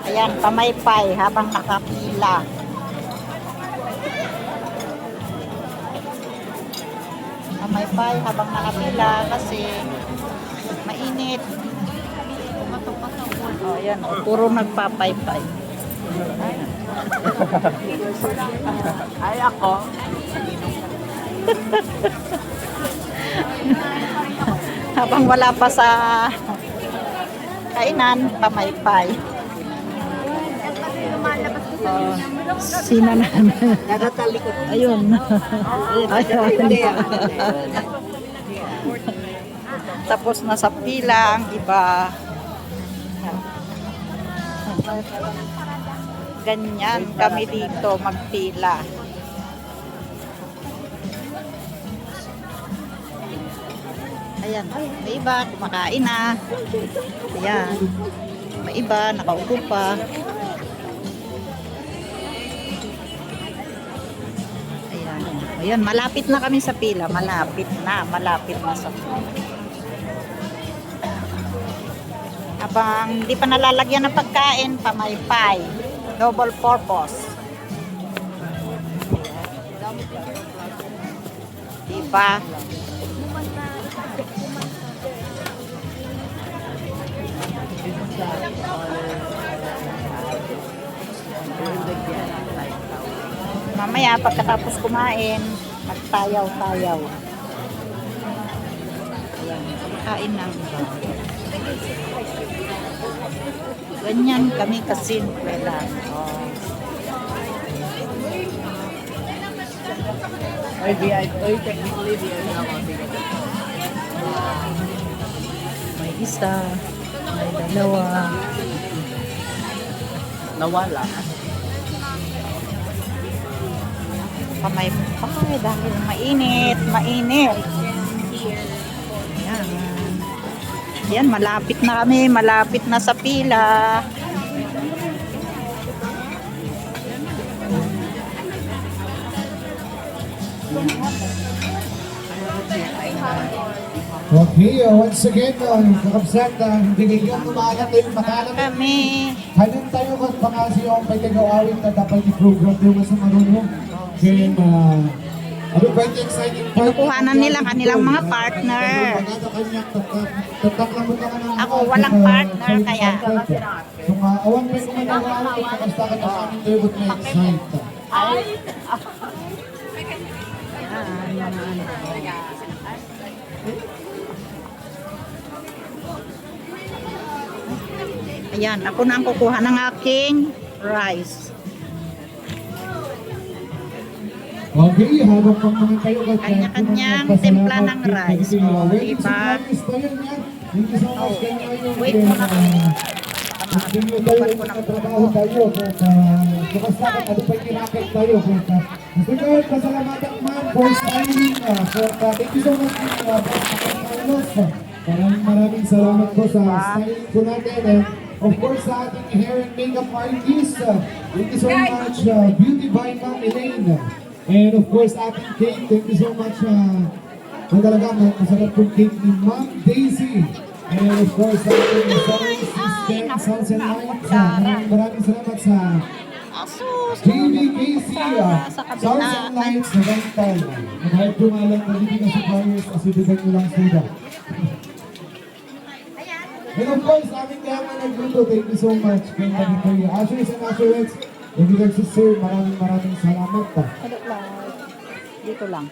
Ayan, pamaypay habang nakapila. Pamaypay habang nakapila kasi mainit. Oh, ayan, oh, puro nagpapaypay. Ay, ako. Habang wala pa sa kainan, pamaypay. Oh, sina na. Nakatalikod. Ayun. Ayun. Tapos na sa pila ang iba. Ganyan kami dito magpila. Ayan, may iba kumakain na. Ayan. May iba nakaupo pa. Ayan. Ayan, malapit na kami sa pila. Malapit na sa pila. Habang hindi pa nalalagyan ng pagkain, pamaypay. Double purpose. Diba? Mamaya pagkatapos kumain, magtayaw-tayaw. Ayan, kain na. Ganyan kami kasimple lang. Oh. Ay, technically, di ay ako. May isa, may dalawa. Nawala. Pamaypay dahil mainit. Ayan. Ayan, malapit na kami, malapit na sa pila. Okay, once again, kakabsat, binigyan mo maalat tayo makalam. Kami. Hanin tayo kung pangasi yung pagkagawawin na dapat i-program tayo sa marunong. Kaya, ano ba yung exciting part? Kinukuhanan nila kanilang mga partner. Ako, walang partner, kaya. So, awan pa yung mga nagawawin, kakabsta ka na kami tayo ba't may excite. Ayan, ako na ang kukuha ng aking rice. Okay, habang pang mga kayo Kanya-kanyang timpla ng rice. O, diba? Wait mo na. Continue tayo sa trabaho tayo. Bukas na kung ano pa yung kinakit tayo. Gusto ko yung pasalamatan man for styling. Thank you so much, Carlos. Maraming salamat po sa styling po natin. And of course, sa ating hair and makeup artist. Thank you so much, Beauty by Ma'am Elaine. And of course, ating cake. Thank you so much. Talaga, masarap pong cake ni Ma'am Daisy. And of course, sa ating sound system, sounds and lights. Maraming salamat sa JBKC, Sounds and Lights na rental. Kahit pumalang na hindi na suppliers, asibigan nyo lang sila. And of course, aming kaya nga nagluto, thank you so much. Kaya naging kayo. Ushers and usherettes, thank you guys, sir. Maraming salamat. Dito lang.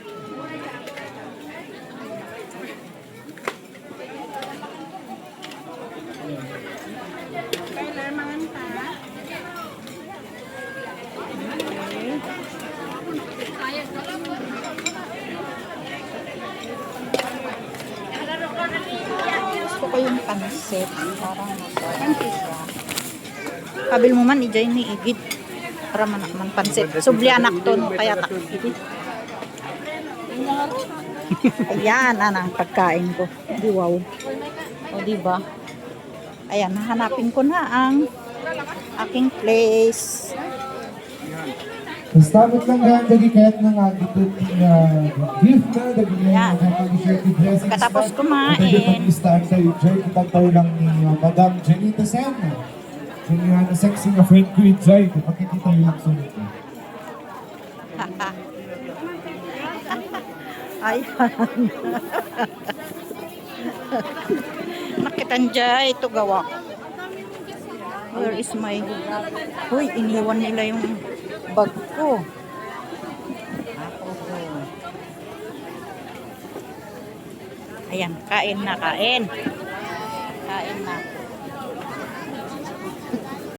Gusto ko yung pansit. Parang masarap siya. Kabil mo man, ijay ni Igit. Para man pansit. Sublianak to, no? Kaya takigit. Ayan, ang pagkain ko. Di wow. O, diba? Ayan, hahanapin ko na ang aking place. Kastamot lang gaan, dagi kahit na nga dito gift na, dagi Yan. blessings. Katapos kumain. Pwede pag-start tayo, Jerry, kitang tayo lang ni Madam Janita Sen. Si na sexy na friend ko yung Joy. Pakikita yung lang sunod. Ayan. Nakita niya, ito gawa. Where is my... Uy, iniwan nila yung bag ko. Ayan, kain na, kain. Kain na.